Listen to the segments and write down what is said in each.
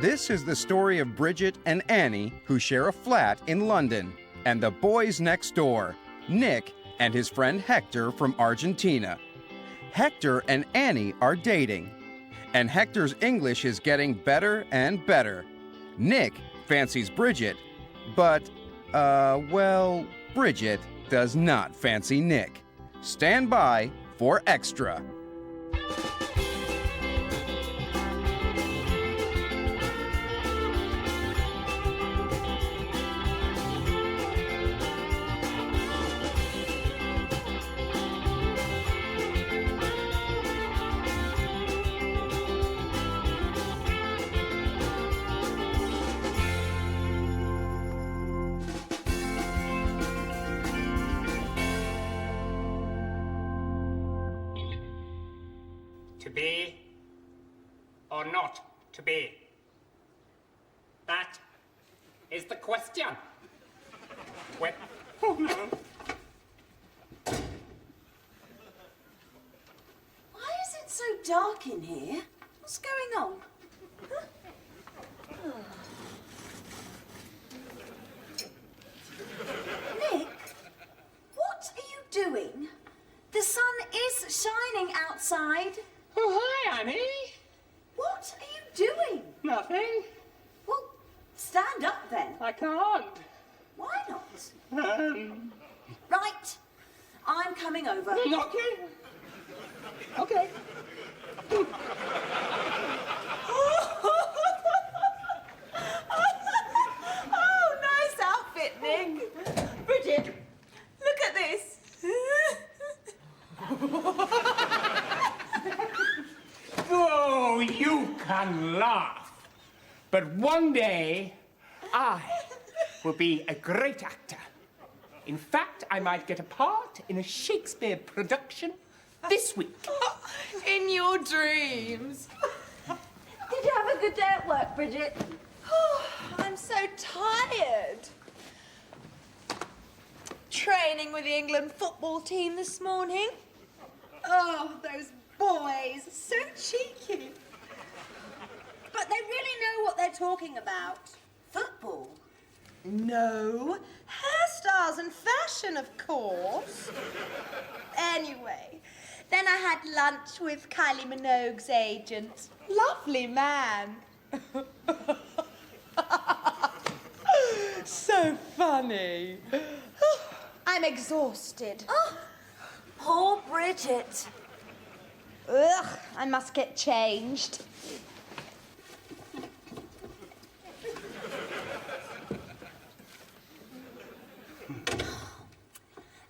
This is the story of Bridget and Annie, who share a flat in London, and the boys next door, Nick and his friend Hector from Argentina. Hector and Annie are dating, and Hector's English is getting better and better. Nick fancies Bridget, but, well, Bridget does not fancy Nick. Stand by for Extra. To be or not to be? That is the question. When... Oh, no. Why is it so dark in here? What's going on? Huh? Oh. Nick, what are you doing? The sun is shining outside. Oh, hi, Annie. What are you doing? Nothing. Well, stand up then. I can't. Why not? Right, I'm coming over. Okay. Okay. Oh, nice outfit, Nick. Bridget, look at this. Oh, you can laugh. But one day, I will be a great actor. In fact, I might get a part in a Shakespeare production this week. In your dreams. Did you have a good day at work, Bridget? I'm so tired. Training with the England football team this morning. Oh, those boys, so cheeky. But they really know what they're talking about. Football. No, hairstyles and fashion, of course. Anyway, then I had lunch with Kylie Minogue's agent. Lovely man. So funny. I'm exhausted. Oh, poor Bridget. Ugh, I must get changed.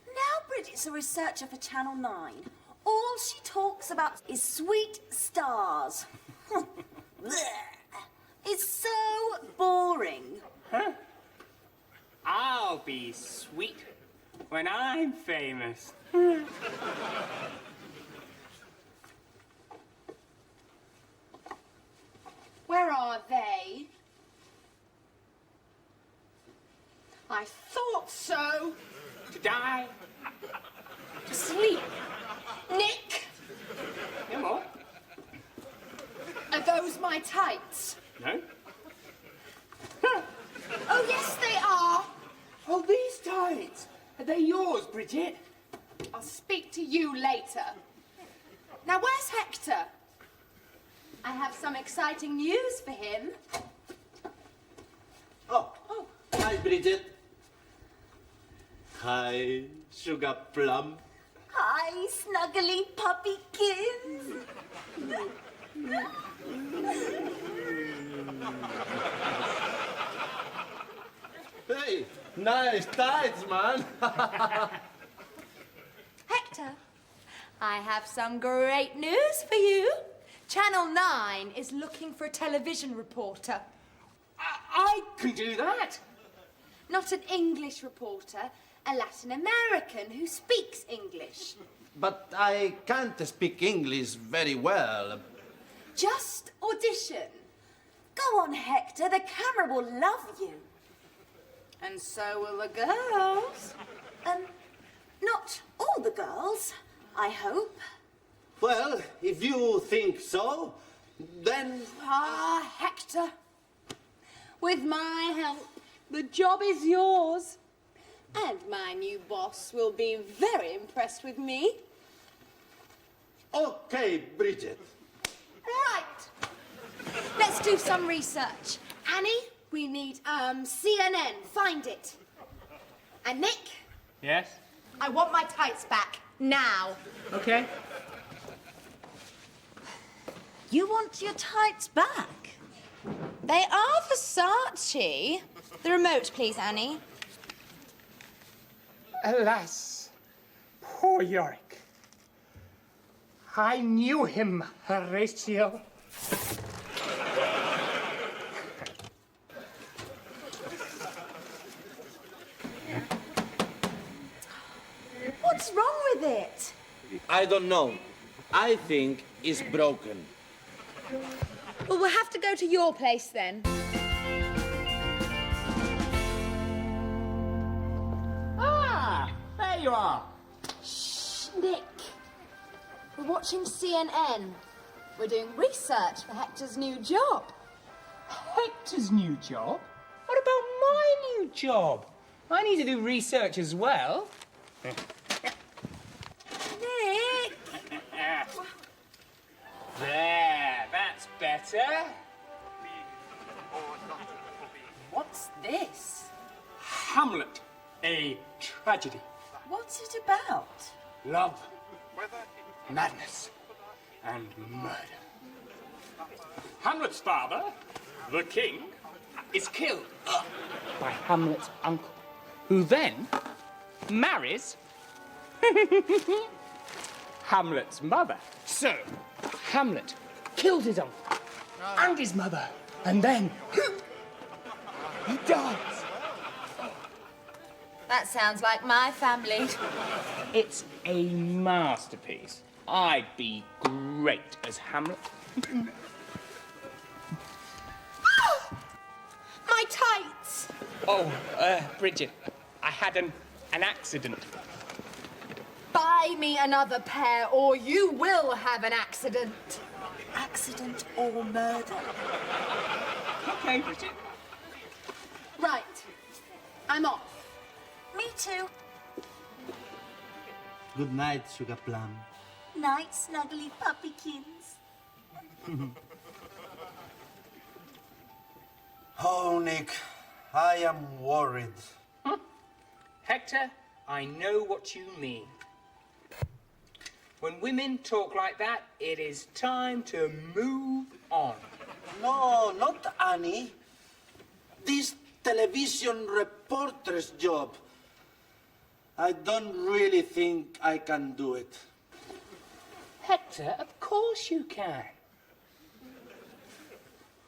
Now Bridget's a researcher for Channel 9. All she talks about is sweet stars. It's so boring. Huh? I'll be sweet when I'm famous. Where are they? I thought so. To die. To sleep. Nick, No more? are those my tights? No? Oh, yes, they are. Oh, these tights. Are they yours, Bridget? I'll speak to you later. Now, where's Hector? I have some exciting news for him. Oh, hi, Bridget. Hi, Sugar Plum. Hi, snuggly puppykins. Hey, nice tights, man. Hector, I have some great news for you. Channel 9 is looking for a television reporter. I can do that. Not an English reporter, a Latin American who speaks English. But I can't speak English very well. Just audition. Go on, Hector. The camera will love you. And so will the girls. Not all the girls, I hope. Well, if you think so, then... Ah, Hector, With my help, the job is yours. And my new boss will be very impressed with me. Okay, Bridget. Right. Let's do some research. Annie, we need CNN. Find it. And Nick, Yes? I want my tights back now. Okay. You want your tights back? They are Versace. The remote, please, Annie. Alas, poor Yorick. I knew him, Horatio. What's wrong with it? I don't know. I think it's broken. Well, we'll have to go to your place then. Ah, there you are. Shh, Nick. We're watching CNN. We're doing research for Hector's new job. Hector's new job? What about my new job? I need to do research as well. Nick! There, that's better. What's this? Hamlet, a tragedy. What's it about? Love, madness, and murder. Hamlet's father, the king, is killed by Hamlet's uncle, who then marries Hamlet's mother. So, Hamlet killed his uncle and his mother, and then he dies. That sounds like my family. It's a masterpiece. I'd be great as Hamlet. My tights! Oh, Bridget, I had an accident. Buy me another pair or you will have an accident. Accident or murder? Okay, Bridget. Right. I'm off. Me too. Good night, Sugar Plum. Night, snuggly puppykins. Oh, Nick, I am worried. Hector, I know what you mean. When women talk like that, it is time to move on. No, not Annie. This television reporter's job. I don't really think I can do it. Hector, of course you can.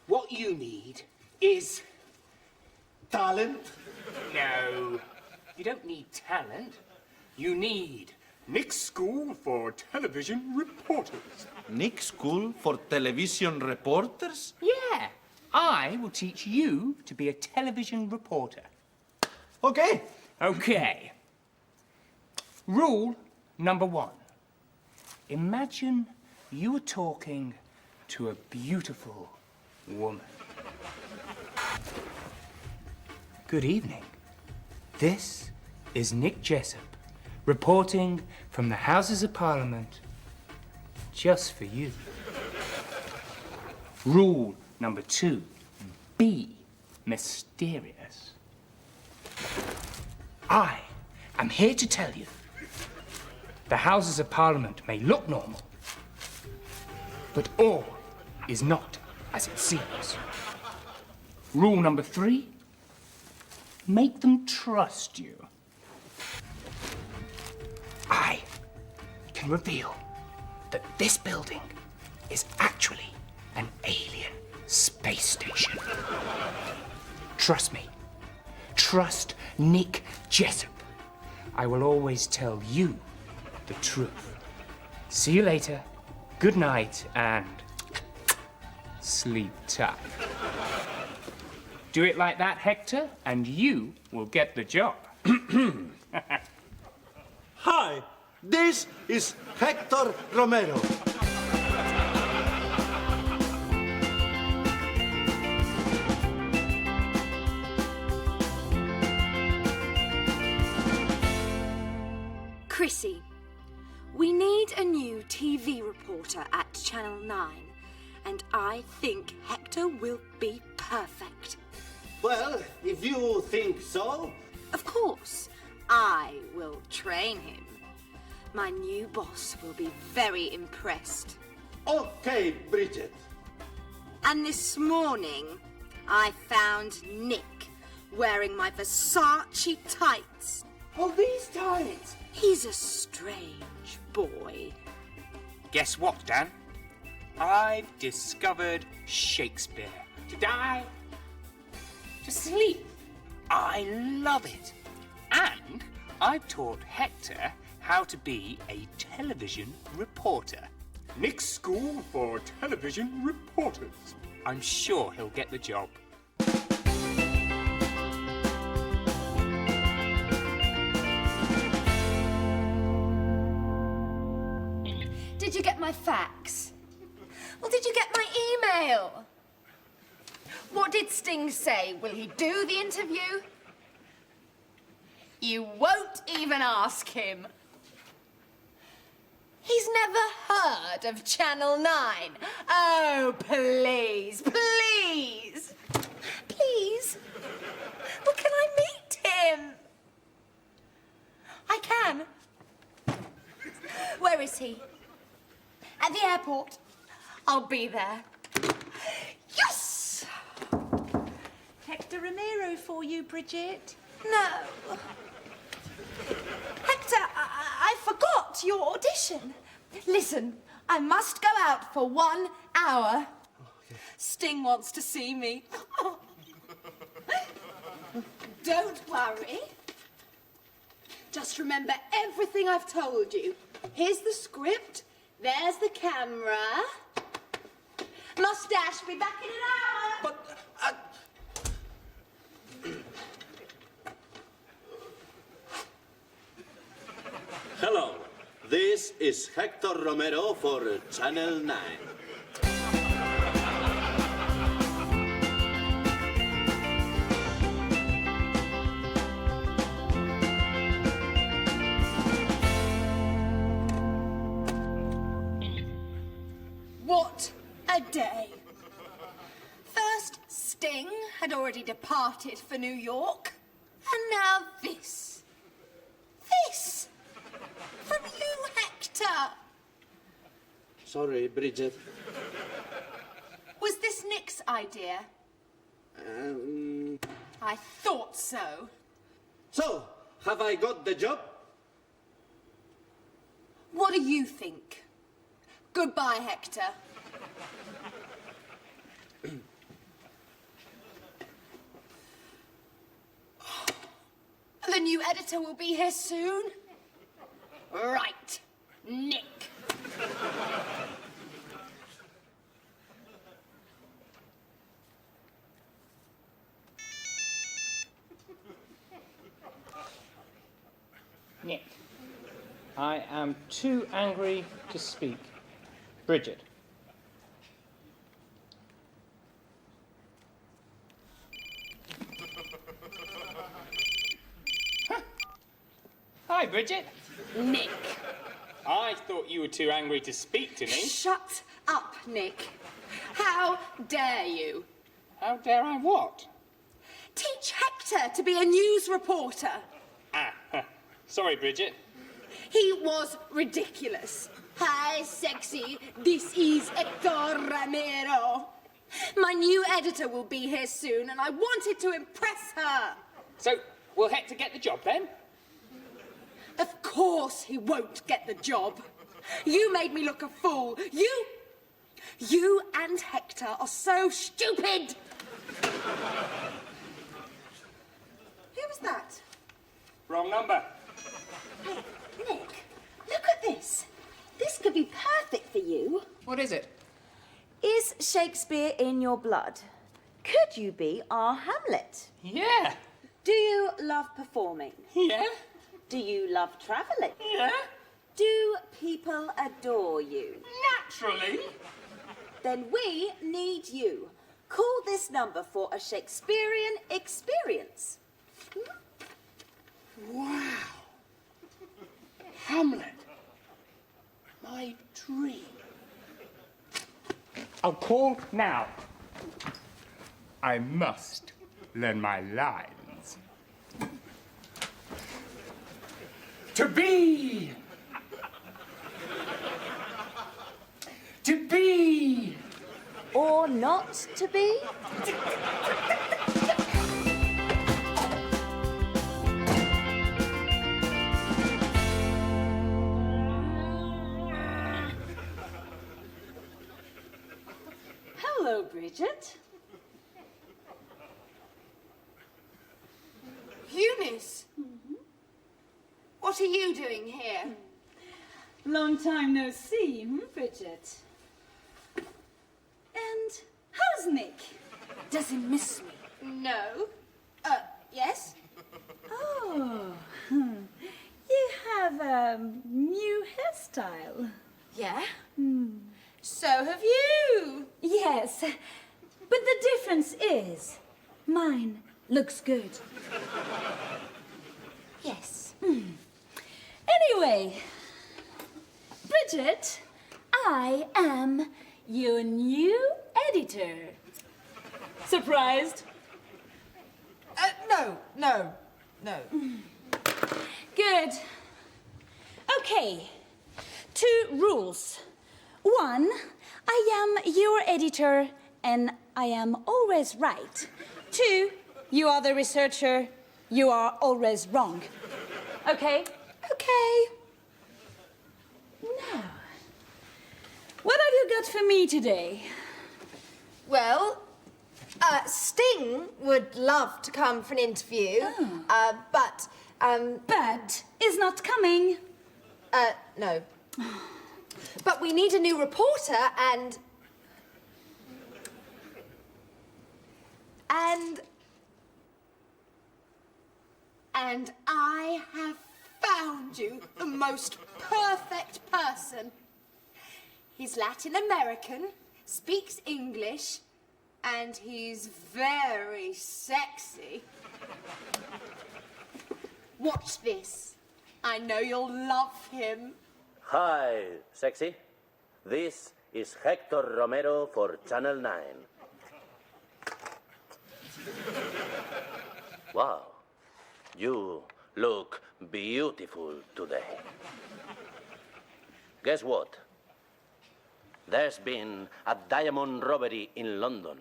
What you need is Talent? no. You don't need talent. You need Nick's School for Television Reporters. Nick School for television reporters? Yeah. I will teach you to be a television reporter. Okay. Okay. Rule number 1. Imagine you are talking to a beautiful woman. Good evening. This is Nick Jessup, reporting from the Houses of Parliament just for you. Rule number 2. Be mysterious. I am here to tell you the Houses of Parliament may look normal, but all is not as it seems. Rule number 3. Make them trust you. I can reveal that this building is actually an alien space station. Trust me. Trust Nick Jessup. I will always tell you the truth. See you later. Good night and sleep tight. Do it like that, Hector, and you will get the job. Hi, this is Hector Romero. Chrissy, we need a new TV reporter at Channel 9, and I think Hector will be perfect. Well, if you think so. Of course, I will train him. My new boss will be very impressed. Okay, Bridget. And this morning, I found Nick wearing my Versace tights. Oh, these tights. He's a strange boy. Guess what, Dan? I've discovered Shakespeare. To die, to sleep. I love it. And I've taught Hector how to be a television reporter. Nick's School for Television Reporters. I'm sure he'll get the job. Did you get my fax? Well, did you get my email? What did Sting say? Will he do the interview? You won't even ask him. He's never heard of Channel 9. Oh, please, please, please. Well, can I meet him? I can. Where is he? At the airport. I'll be there. Yes! Hector Ramiro for you, Bridget. No. Hector, I forgot your audition. Listen, I must go out for 1 hour. Sting wants to see me. Don't worry. Just remember everything I've told you. Here's the script. There's the camera. Mustache, be back in an hour. But, Hello, this is Hector Romero for Channel 9. What a day. First, Sting had already departed for New York. And now this. This. From you, Hector. Sorry, Bridget. Was this Nick's idea? I thought so. So, have I got the job? What do you think? Goodbye, Hector. The new editor will be here soon. Right, Nick. Nick, I am too angry to speak. Bridget. Hi, Bridget. Nick. I thought you were too angry to speak to me. Shut up, Nick. How dare you? How dare I what? Teach Hector to be a news reporter. Sorry, Bridget. He was ridiculous. Hi, sexy. This is Hector Ramiro. My new editor will be here soon, and I wanted to impress her. So, will Hector get the job then? Of course he won't get the job. You made me look a fool. You and Hector are so stupid. Who was that? Wrong number. Hey, Nick, look at this. This could be perfect for you. What is it? Is Shakespeare in your blood? Could you be our Hamlet? Yeah. Do you love performing? Yeah. Do you love travelling? Yeah. Do people adore you? Naturally. Then we need you. Call this number for a Shakespearean experience. Wow. Hamlet. My dream. I'll call now. I must learn my lines. To be. To be. Or not to be? Hello, Bridget. Eunice! What are you doing here? Long time no see, Bridget? And how's Nick? Does he miss me? No. Yes? Oh, you have a new hairstyle. Yeah? So have you. Yes, but the difference is mine looks good. Yes. Anyway, Bridget, I am your new editor. Surprised? No. Good. Okay, 2 rules. 1, I am your editor and I am always right. 2, you are the researcher, you are always wrong. Okay? Okay. Now, what have you got for me today? Well, Sting would love to come for an interview, but But is not coming. no. But we need a new reporter and And I have found you the most perfect person. He's Latin American, speaks English, and he's very sexy. Watch this. I know you'll love him. Hi, sexy. This is Hector Romero for Channel 9. Wow, you look beautiful today. Guess what? There's been a diamond robbery in London.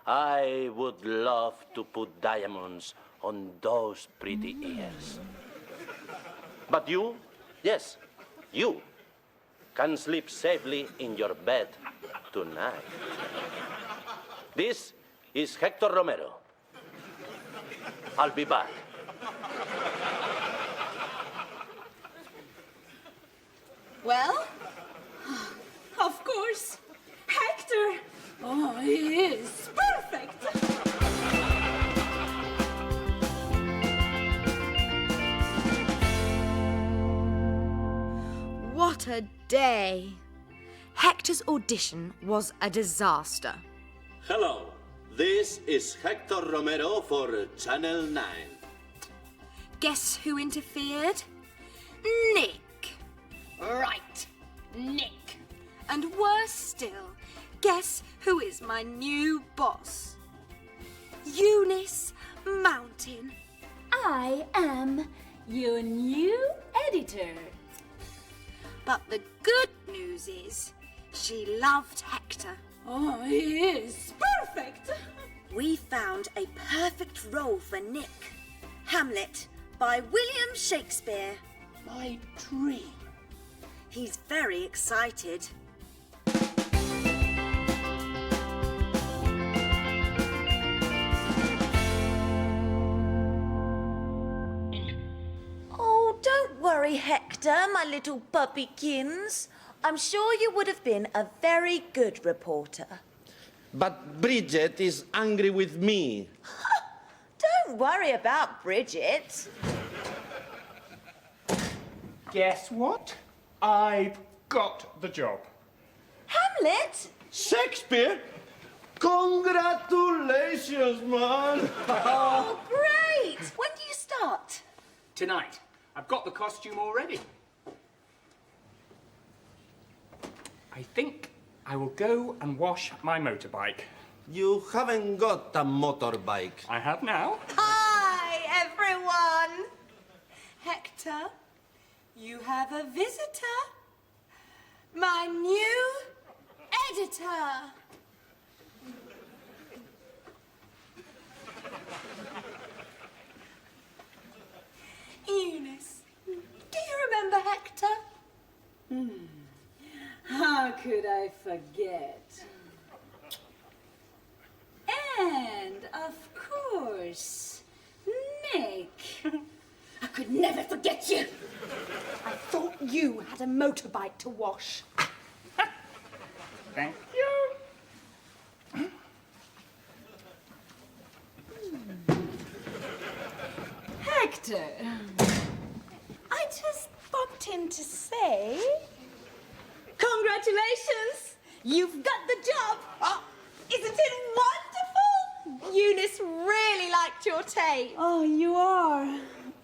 I would love to put diamonds on those pretty ears. But you, yes, you can sleep safely in your bed tonight. This is Hector Romero. I'll be back. Well, Of course. Hector. Oh, he is perfect. What a day. Hector's audition was a disaster. Hello, this is Hector Romero for Channel 9. Guess who interfered? Nick. right, Nick. And worse still, guess who is my new boss? Eunice Mountain. I am your new editor. But the good news is, she loved Hector. Oh, he is perfect. We found a perfect role for Nick. Hamlet by William Shakespeare. My dream. He's very excited. Oh, don't worry, Hector, my little puppykins. I'm sure you would have been a very good reporter. But Bridget is angry with me. Don't worry about Bridget. Guess what? I've got the job. Hamlet? Shakespeare? Congratulations, man! Oh, great! When do you start? Tonight, I've got the costume already. I think I will go and wash my motorbike. You haven't got a motorbike. I have now. Hi, everyone. Hector, you have a visitor. My new editor. Eunice, do you remember Hector? How could I forget? And, of course, Nick. I could never forget you. I thought you had a motorbike to wash. Thank you. Hector, I just popped in to say, congratulations! You've got the job! Isn't it wonderful? Eunice really liked your tape. Oh, you are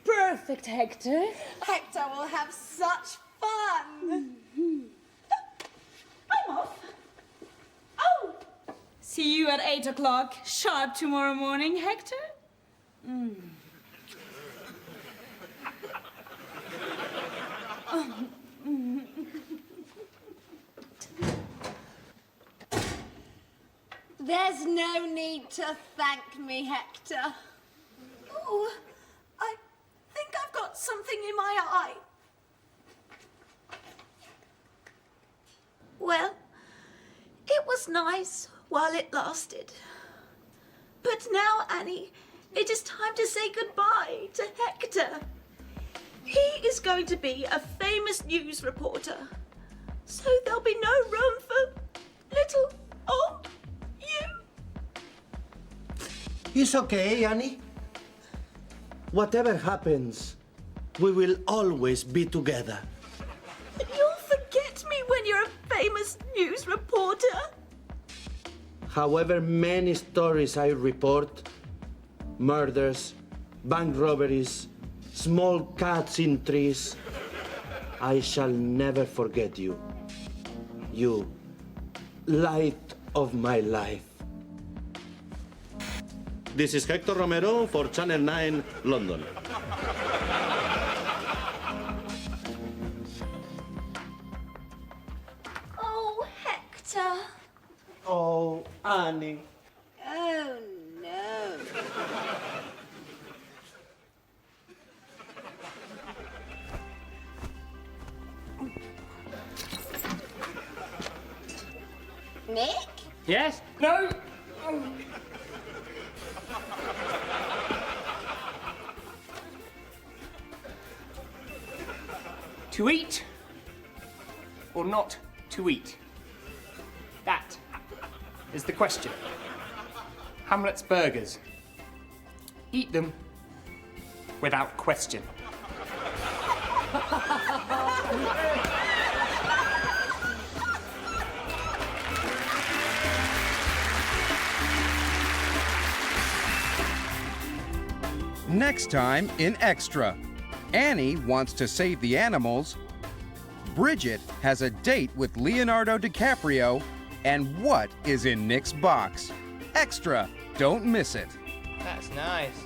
perfect, Hector. Hector will have such fun. I'm off. Oh! See you at 8 o'clock sharp tomorrow morning, Hector? There's no need to thank me, Hector. Oh, I think I've got something in my eye. Well, it was nice while it lasted. But now, Annie, it is time to say goodbye to Hector. He is going to be a famous news reporter. So there'll be no room for little old you. It's okay, Annie. Whatever happens, we will always be together. You'll forget me when you're a famous news reporter. However many stories I report, murders, bank robberies, small cats in trees, I shall never forget you. You, light of my life. This is Hector Romero for Channel 9, London. Oh, Hector. Oh, Annie. Oh, no. Nick? Yes? No? To eat or not to eat? That is the question. Hamlet's burgers. Eat them without question. Next time in Extra, Annie wants to save the animals, Bridget has a date with Leonardo DiCaprio, and what is in Nick's box. Extra, don't miss it. That's nice.